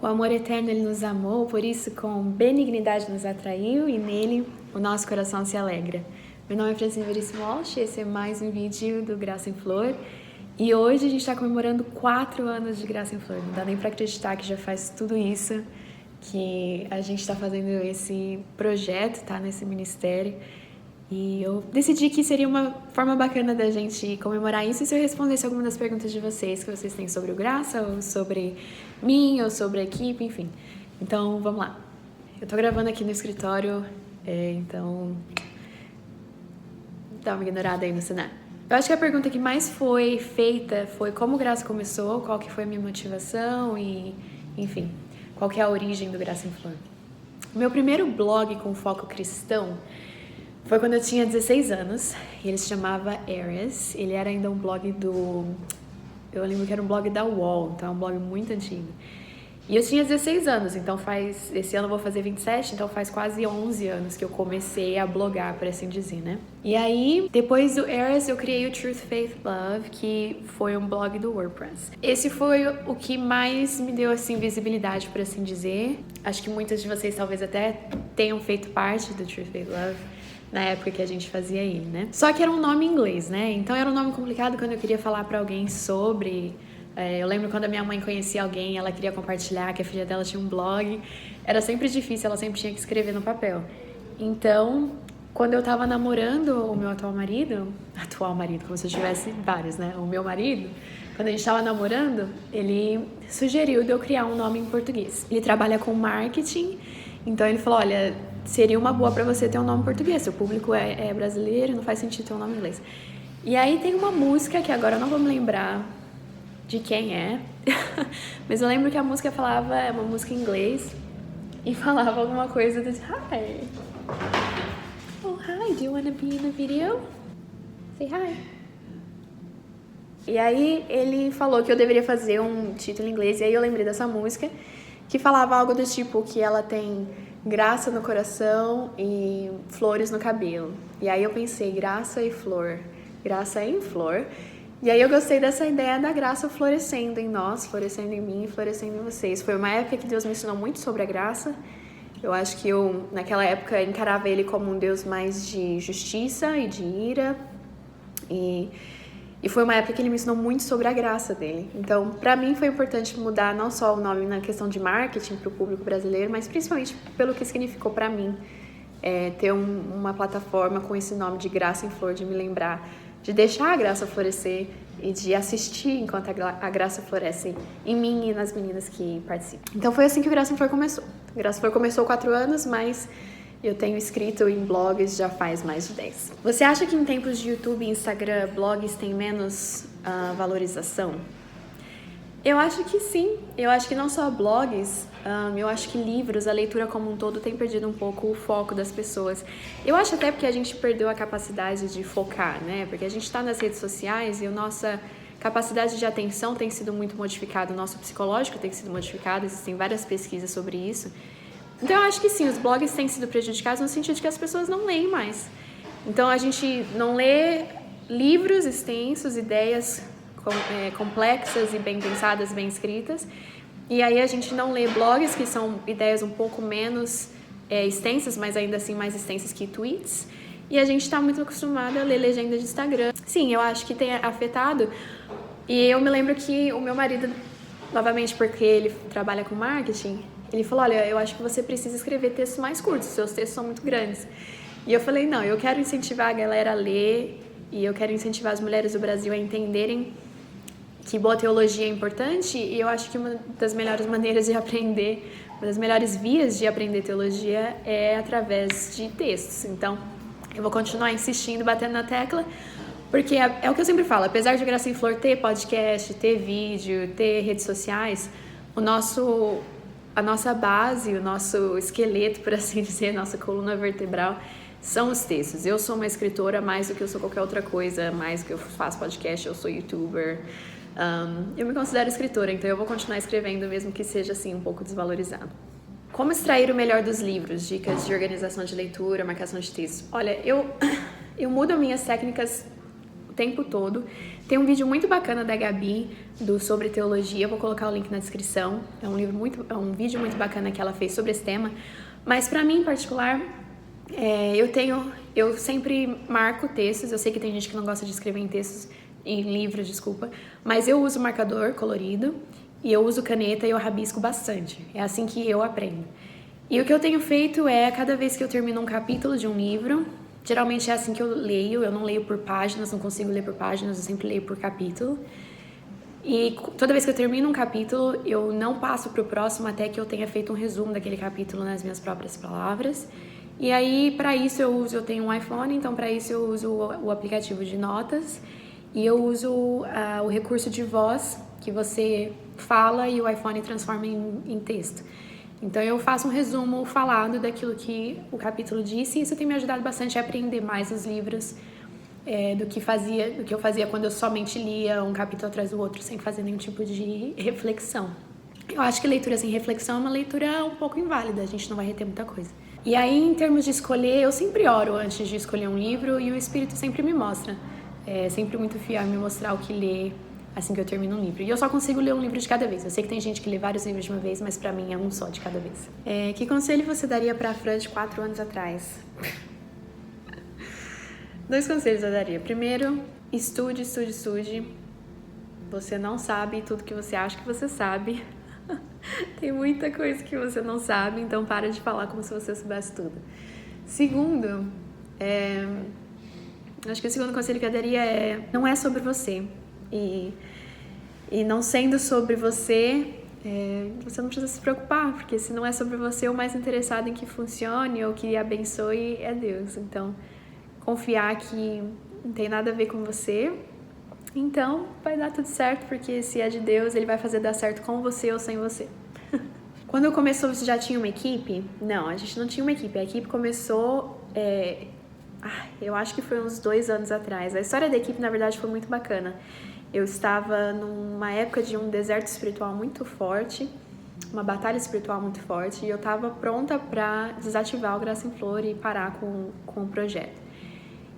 Com amor eterno ele nos amou, por isso com benignidade nos atraiu e nele o nosso coração se alegra. Meu nome é Francine Veríssimo Walsh, esse é mais um vídeo do Graça em Flor. E hoje a gente está comemorando 4 anos de Graça em Flor. Não dá nem para acreditar que já faz tudo isso, que a gente está fazendo esse projeto, tá? Nesse ministério. E eu decidi que seria uma forma bacana da gente comemorar isso se eu respondesse alguma das perguntas de vocês que vocês têm sobre o Graça, ou sobre mim, ou sobre a equipe, enfim. Então, vamos lá. Eu tô gravando aqui no escritório, então dá uma ignorada aí no cenário. Eu acho que a pergunta que mais foi feita foi como o Graça começou, qual que foi a minha motivação e, enfim, qual que é a origem do Graça em Flor. O meu primeiro blog com foco cristão foi quando eu tinha 16 anos, e ele se chamava Ares. Ele era ainda um blog eu lembro que era um blog da UOL, então é um blog muito antigo. E eu tinha 16 anos, então esse ano eu vou fazer 27, então faz quase 11 anos que eu comecei a blogar, por assim dizer, né? E aí, depois do Ares, eu criei o Truth, Faith, Love, que foi um blog do WordPress. Esse foi o que mais me deu, assim, visibilidade, por assim dizer. Acho que muitas de vocês talvez até tenham feito parte do Truth, Faith, Love na época que a gente fazia ele, né? Só que era um nome em inglês, né? Então era um nome complicado quando eu queria falar pra alguém sobre... eu lembro quando a minha mãe conhecia alguém, ela queria compartilhar que a filha dela tinha um blog. Era sempre difícil, ela sempre tinha que escrever no papel. Então, quando eu tava namorando o meu atual marido, como se eu tivesse vários, né? O meu marido, quando a gente tava namorando, ele sugeriu de eu criar um nome em português. Ele trabalha com marketing, então ele falou, olha, seria uma boa pra você ter um nome em português. Seu público é brasileiro, não faz sentido ter um nome em inglês. E aí tem uma música que agora eu não vou me lembrar de quem é, mas eu lembro que a música falava, é uma música em inglês, e falava alguma coisa do hi. Oh, hi, do you wanna be in a video? Say hi. E aí ele falou que eu deveria fazer um título em inglês, e aí eu lembrei dessa música, que falava algo do tipo que ela tem graça no coração e flores no cabelo. E aí eu pensei, graça e flor, graça em flor. E aí eu gostei dessa ideia da graça florescendo em nós, florescendo em mim e florescendo em vocês. Foi uma época que Deus me ensinou muito sobre a graça. Eu acho que eu, naquela época, encarava ele como um Deus mais de justiça e de ira. E foi uma época que ele me ensinou muito sobre a graça dele. Então, pra mim foi importante mudar não só o nome na questão de marketing pro público brasileiro, mas principalmente pelo que significou pra mim ter uma plataforma com esse nome de Graça em Flor, de me lembrar, de deixar a graça florescer e de assistir enquanto a graça floresce em mim e nas meninas que participam. Então foi assim que o Graça em Flor começou. O Graça em Flor começou 4 anos, mas eu tenho escrito em blogs já faz mais de 10. Você acha que em tempos de YouTube, Instagram, blogs têm menos valorização? Eu acho que sim. Eu acho que não só blogs, eu acho que livros, a leitura como um todo tem perdido um pouco o foco das pessoas. Eu acho até porque a gente perdeu a capacidade de focar, né? Porque a gente está nas redes sociais e a nossa capacidade de atenção tem sido muito modificada, o nosso psicológico tem sido modificado, existem várias pesquisas sobre isso. Então eu acho que sim, os blogs têm sido prejudicados no sentido de que as pessoas não leem mais. Então a gente não lê livros extensos, ideias complexas e bem pensadas, bem escritas. E aí a gente não lê blogs, que são ideias um pouco menos extensas, mas ainda assim mais extensas que tweets. E a gente está muito acostumado a ler legenda de Instagram. Sim, eu acho que tem afetado. E eu me lembro que o meu marido, novamente porque ele trabalha com marketing, ele falou, olha, eu acho que você precisa escrever textos mais curtos, seus textos são muito grandes. E eu falei, não, eu quero incentivar a galera a ler e eu quero incentivar as mulheres do Brasil a entenderem que boa teologia é importante, e eu acho que uma das melhores maneiras de aprender, uma das melhores vias de aprender teologia é através de textos. Então, eu vou continuar insistindo, batendo na tecla, porque é o que eu sempre falo, apesar de Graça em Flor ter podcast, ter vídeo, ter redes sociais, a nossa base, o nosso esqueleto, por assim dizer, nossa coluna vertebral, são os textos. Eu sou uma escritora mais do que eu sou qualquer outra coisa, mais do que eu faço podcast, eu sou youtuber. Eu me considero escritora, então eu vou continuar escrevendo, mesmo que seja assim um pouco desvalorizado. Como extrair o melhor dos livros? Dicas de organização de leitura, marcação de texto. Olha, eu mudo minhas técnicas o tempo todo. Tem um vídeo muito bacana da Gabi sobre teologia, eu vou colocar o link na descrição. É um vídeo muito bacana que ela fez sobre esse tema. Mas pra mim, em particular, eu sempre marco textos. Eu sei que tem gente que não gosta de escrever em livros, desculpa, mas eu uso marcador colorido e eu uso caneta e eu rabisco bastante. É assim que eu aprendo. E o que eu tenho feito é, cada vez que eu termino um capítulo de um livro, geralmente é assim que eu leio, eu não leio por páginas, não consigo ler por páginas, eu sempre leio por capítulo. E toda vez que eu termino um capítulo, eu não passo pro próximo até que eu tenha feito um resumo daquele capítulo nas minhas próprias palavras. E aí, para isso eu tenho um iPhone, então para isso eu uso o aplicativo de notas e eu uso o recurso de voz que você fala e o iPhone transforma em texto. Então eu faço um resumo falado daquilo que o capítulo disse e isso tem me ajudado bastante a aprender mais os livros do que eu fazia quando eu somente lia um capítulo atrás do outro sem fazer nenhum tipo de reflexão. Eu acho que leitura sem reflexão é uma leitura um pouco inválida, a gente não vai reter muita coisa. E aí, em termos de escolher, eu sempre oro antes de escolher um livro e o Espírito sempre me mostra. É sempre muito fiel em me mostrar o que ler assim que eu termino um livro. E eu só consigo ler um livro de cada vez. Eu sei que tem gente que lê vários livros de uma vez, mas pra mim é um só de cada vez. Que conselho você daria pra Fran de 4 anos atrás? 2 conselhos eu daria. Primeiro, estude. Você não sabe tudo que você acha que você sabe. Tem muita coisa que você não sabe, então para de falar como se você soubesse tudo. Segundo, acho que o segundo conselho que eu daria não é sobre você. E não sendo sobre você, você não precisa se preocupar, porque se não é sobre você, o mais interessado em que funcione ou que abençoe é Deus. Então, confiar que não tem nada a ver com você, então vai dar tudo certo, porque se é de Deus, Ele vai fazer dar certo com você ou sem você. Quando começou, você já tinha uma equipe? Não, a gente não tinha uma equipe. A equipe começou, eu acho que foi uns 2 anos atrás. A história da equipe, na verdade, foi muito bacana. Eu estava numa época de um deserto espiritual muito forte, uma batalha espiritual muito forte, e eu estava pronta para desativar o Graça em Flor e parar com o projeto.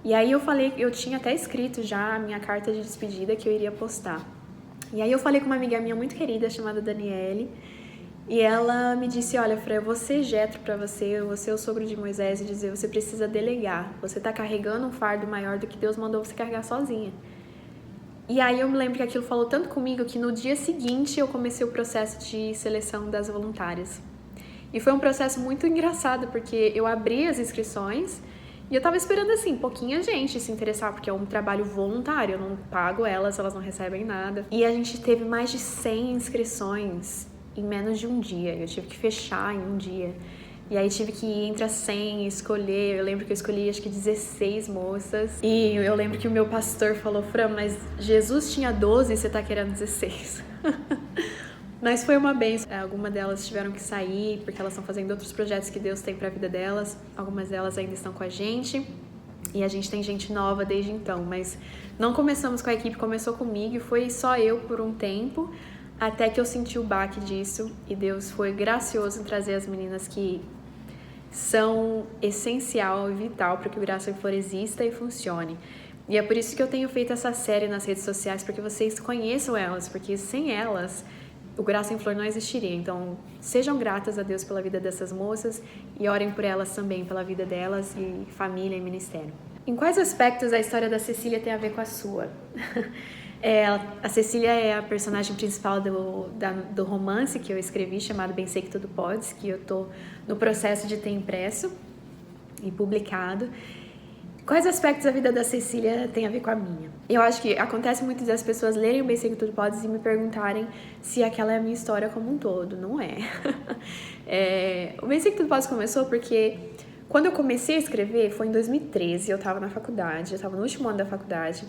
E aí eu tinha até escrito já a minha carta de despedida que eu iria postar. E aí eu falei com uma amiga minha muito querida chamada Daniele, e ela me disse, olha, Fran, eu vou ser Jetro pra você, eu vou ser o sogro de Moisés e dizer, você precisa delegar, você tá carregando um fardo maior do que Deus mandou você carregar sozinha. E aí eu me lembro que aquilo falou tanto comigo que no dia seguinte eu comecei o processo de seleção das voluntárias. E foi um processo muito engraçado, porque eu abri as inscrições e eu tava esperando assim, pouquinha gente se interessar, porque é um trabalho voluntário, eu não pago elas não recebem nada. E a gente teve mais de 100 inscrições em menos de um dia, eu tive que fechar em um dia. E aí tive que ir entre as 100 e escolher, eu lembro que eu escolhi acho que 16 moças. E eu lembro que o meu pastor falou, Fran, mas Jesus tinha 12 e você tá querendo 16. Mas foi uma bênção. Algumas delas tiveram que sair, porque elas estão fazendo outros projetos que Deus tem pra vida delas. Algumas delas ainda estão com a gente. E a gente tem gente nova desde então. Mas não começamos com a equipe, começou comigo e foi só eu por um tempo. Até que eu senti o baque disso e Deus foi gracioso em trazer as meninas que são essencial e vital para que o Graça em Flor exista e funcione. E é por isso que eu tenho feito essa série nas redes sociais, para que vocês conheçam elas, porque sem elas o Graça em Flor não existiria. Então, sejam gratas a Deus pela vida dessas moças e orem por elas também, pela vida delas e família e ministério. Em quais aspectos a história da Cecília tem a ver com a sua? A Cecília é a personagem principal do romance que eu escrevi, chamado Bem Sei Que Tudo Podes, que eu tô no processo de ter impresso e publicado. Quais aspectos da vida da Cecília tem a ver com a minha? Eu acho que acontece muito das pessoas lerem o Bem Sei Que Tudo Podes e me perguntarem se aquela é a minha história como um todo. Não é. O Bem Sei Que Tudo Podes começou porque quando eu comecei a escrever foi em 2013, eu tava na faculdade, eu tava no último ano da faculdade.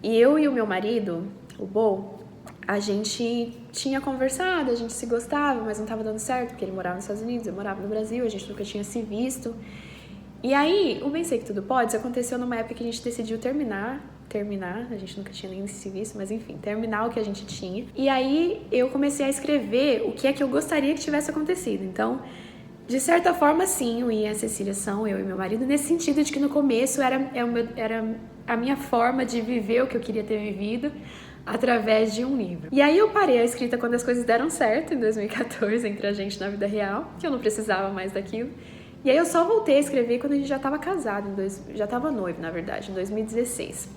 E eu e o meu marido, o Bo, a gente tinha conversado, a gente se gostava, mas não estava dando certo, porque ele morava nos Estados Unidos, eu morava no Brasil, a gente nunca tinha se visto. E aí, o Bem Sei Que Tudo Pode aconteceu numa época que a gente decidiu terminar, a gente nunca tinha nem se visto, mas enfim, terminar o que a gente tinha. E aí, eu comecei a escrever o que é que eu gostaria que tivesse acontecido. Então, de certa forma, sim, eu e a Cecília são, eu e meu marido, nesse sentido de que no começo era a minha forma de viver o que eu queria ter vivido através de um livro. E aí eu parei a escrita quando as coisas deram certo, em 2014, entre a gente na vida real, que eu não precisava mais daquilo. E aí eu só voltei a escrever quando a gente já estava casado, já estava noivo, na verdade, em 2016.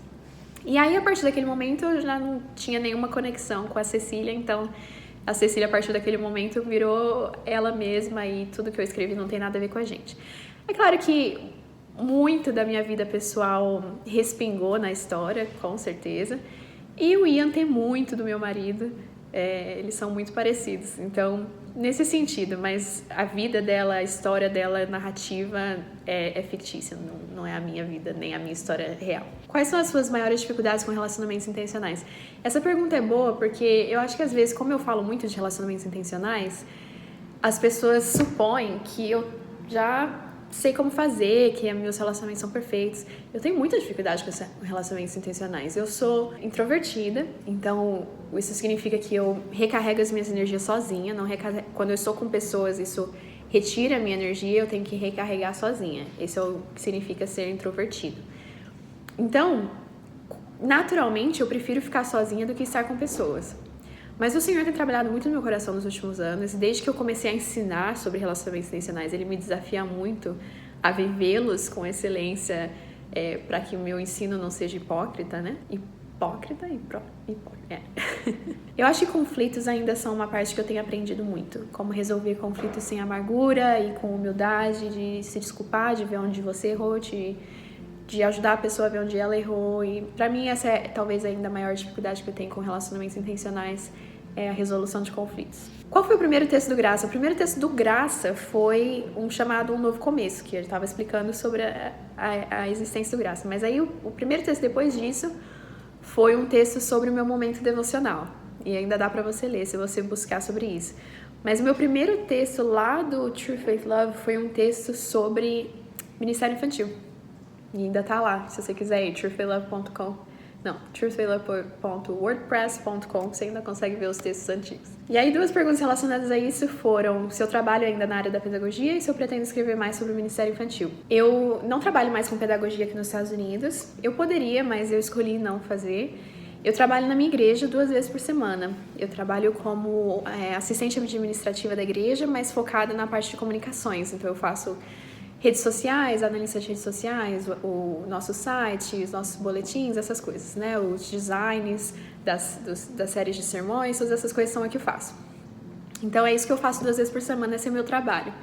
E aí, a partir daquele momento, eu já não tinha nenhuma conexão com a Cecília, então a Cecília, a partir daquele momento, virou ela mesma e tudo que eu escrevi não tem nada a ver com a gente. É claro que muito da minha vida pessoal respingou na história, com certeza, e o Ian tem muito do meu marido, eles são muito parecidos, então, nesse sentido, mas a vida dela, a história dela, a narrativa é fictícia, não é a minha vida, nem a minha história real. Quais são as suas maiores dificuldades com relacionamentos intencionais? Essa pergunta é boa porque eu acho que às vezes, como eu falo muito de relacionamentos intencionais, as pessoas supõem que eu já sei como fazer, que meus relacionamentos são perfeitos. Eu tenho muita dificuldade com relacionamentos intencionais. Eu sou introvertida, então isso significa que eu recarrego as minhas energias sozinha. Quando eu estou com pessoas, isso retira a minha energia, eu tenho que recarregar sozinha. Esse é o que significa ser introvertido. Então, naturalmente, eu prefiro ficar sozinha do que estar com pessoas. Mas o Senhor tem trabalhado muito no meu coração nos últimos anos, e desde que eu comecei a ensinar sobre relacionamentos intencionais, Ele me desafia muito a vivê-los com excelência, para que o meu ensino não seja hipócrita, né? Hipócrita. Eu acho que conflitos ainda são uma parte que eu tenho aprendido muito. Como resolver conflitos sem amargura e com humildade, de se desculpar, de ver onde você errou, de ajudar a pessoa a ver onde ela errou. E pra mim essa é talvez ainda a maior dificuldade que eu tenho com relacionamentos intencionais, é a resolução de conflitos. Qual foi o primeiro texto do Graça? O primeiro texto do Graça foi um chamado Um Novo Começo, que eu estava explicando sobre a existência do Graça. Mas aí o primeiro texto depois disso foi um texto sobre o meu momento devocional. E ainda dá pra você ler, se você buscar sobre isso. Mas o meu primeiro texto lá do True Faith Love foi um texto sobre ministério infantil. E ainda tá lá, se você quiser ir, truefaithlove.com. Não, truefaithlove.wordpress.com, você ainda consegue ver os textos antigos. E aí, 2 perguntas relacionadas a isso foram se eu trabalho ainda na área da pedagogia e se eu pretendo escrever mais sobre o Ministério Infantil. Eu não trabalho mais com pedagogia aqui nos Estados Unidos. Eu poderia, mas eu escolhi não fazer. Eu trabalho na minha igreja 2 vezes por semana. Eu trabalho como assistente administrativa da igreja, mas focada na parte de comunicações. Então, eu faço redes sociais, analista de redes sociais, o nosso site, os nossos boletins, essas coisas, né? Os designs das séries de sermões, todas essas coisas são o que eu faço. Então é isso que eu faço 2 vezes por semana, esse é o meu trabalho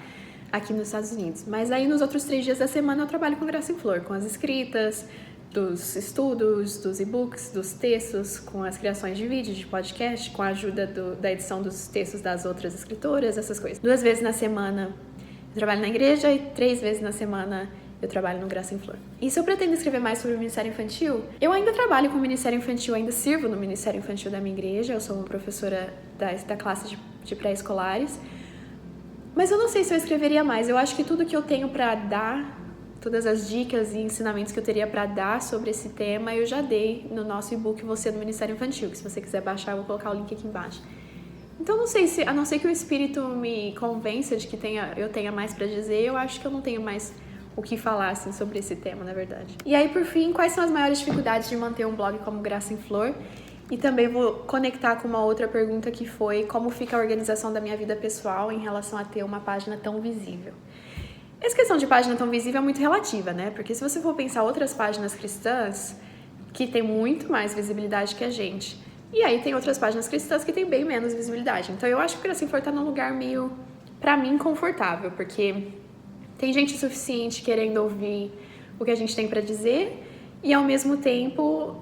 aqui nos Estados Unidos. Mas aí nos outros 3 dias da semana eu trabalho com Graça em Flor, com as escritas, dos estudos, dos e-books, dos textos, com as criações de vídeo, de podcast, com a ajuda da edição dos textos das outras escritoras, essas coisas. 2 vezes na semana eu trabalho na igreja e 3 vezes na semana eu trabalho no Graça em Flor. E se eu pretendo escrever mais sobre o Ministério Infantil, eu ainda trabalho com o Ministério Infantil, ainda sirvo no Ministério Infantil da minha igreja, eu sou uma professora da classe de pré-escolares, mas eu não sei se eu escreveria mais. Eu acho que tudo que eu tenho para dar, todas as dicas e ensinamentos que eu teria para dar sobre esse tema, eu já dei no nosso e-book Você no Ministério Infantil, que se você quiser baixar, eu vou colocar o link aqui embaixo. Então, não sei a não ser que o Espírito me convença de que eu tenha mais para dizer, eu acho que eu não tenho mais o que falar assim, sobre esse tema, na verdade. E aí, por fim, quais são as maiores dificuldades de manter um blog como Graça em Flor? E também vou conectar com uma outra pergunta que foi como fica a organização da minha vida pessoal em relação a ter uma página tão visível. Essa questão de página tão visível é muito relativa, né? Porque se você for pensar outras páginas cristãs que têm muito mais visibilidade que a gente, e aí tem outras páginas cristãs que têm bem menos visibilidade. Então eu acho que o Graça em Flor tá num lugar meio, pra mim, confortável, porque tem gente suficiente querendo ouvir o que a gente tem pra dizer e ao mesmo tempo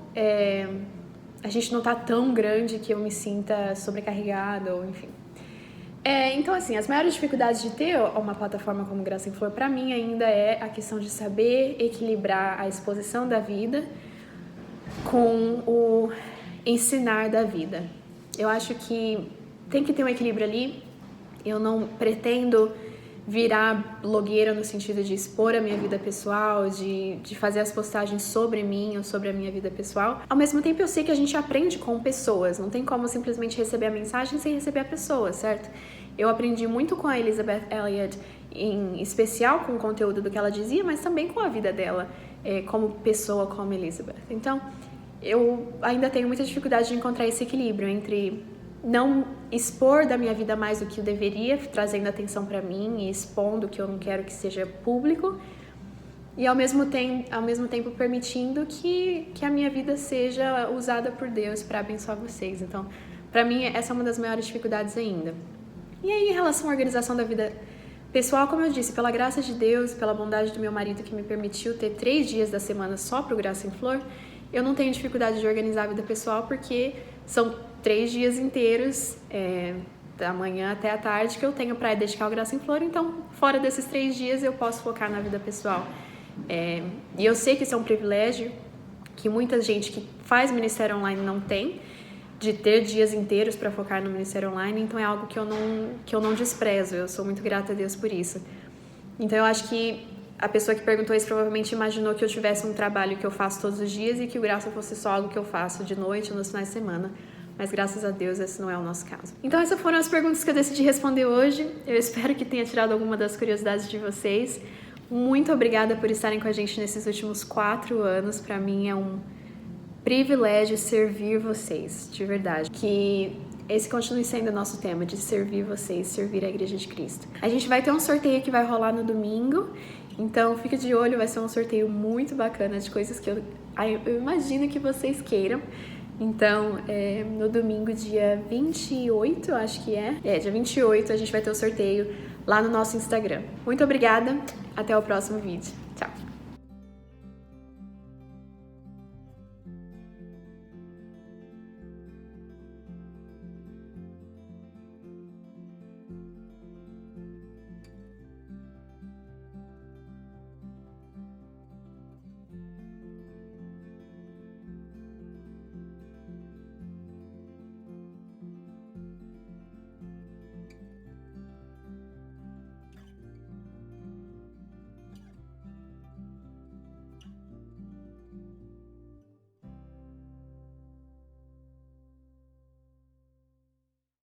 a gente não tá tão grande que eu me sinta sobrecarregada ou enfim. Então assim, as maiores dificuldades de ter uma plataforma como Graça em Flor pra mim ainda é a questão de saber equilibrar a exposição da vida com o ensinar da vida. Eu acho que tem que ter um equilíbrio ali. Eu não pretendo virar blogueira no sentido de expor a minha vida pessoal, de fazer as postagens sobre mim ou sobre a minha vida pessoal. Ao mesmo tempo, eu sei que a gente aprende com pessoas. Não tem como simplesmente receber a mensagem sem receber a pessoa, certo? eu aprendi muito com a Elisabeth Elliot, em especial com o conteúdo do que ela dizia, mas também com a vida dela como pessoa, como Elizabeth. Então, eu ainda tenho muita dificuldade de encontrar esse equilíbrio entre não expor da minha vida mais do que eu deveria, trazendo atenção para mim e expondo o que eu não quero que seja público, e ao mesmo tempo permitindo que a minha vida seja usada por Deus para abençoar vocês. Então, para mim, essa é uma das maiores dificuldades ainda. E aí, em relação à organização da vida pessoal, como eu disse, pela graça de Deus, pela bondade do meu marido que me permitiu ter 3 dias da semana só pro Graça em Flor, eu não tenho dificuldade de organizar a vida pessoal, porque são 3 dias inteiros, da manhã até a tarde, que eu tenho para dedicar ao Graça em Flor. Então, fora desses 3 dias, eu posso focar na vida pessoal. E eu sei que isso é um privilégio que muita gente que faz ministério online não tem, de ter dias inteiros para focar no ministério online. Então é algo que eu não desprezo, eu sou muito grata a Deus por isso. Então eu acho que a pessoa que perguntou isso provavelmente imaginou que eu tivesse um trabalho que eu faço todos os dias e que o Graça fosse só algo que eu faço de noite ou nos finais de semana. Mas graças a Deus esse não é o nosso caso. Então essas foram as perguntas que eu decidi responder hoje. Eu espero que tenha tirado alguma das curiosidades de vocês. Muito obrigada por estarem com a gente nesses últimos 4 anos. Para mim é um privilégio servir vocês, de verdade. Que esse continue sendo o nosso tema, de servir vocês, servir a Igreja de Cristo. A gente vai ter um sorteio que vai rolar no domingo, então fica de olho, vai ser um sorteio muito bacana de coisas que eu imagino que vocês queiram. Então, no domingo, dia 28, eu acho que dia 28, a gente vai ter o sorteio lá no nosso Instagram. Muito obrigada, até o próximo vídeo. Tchau!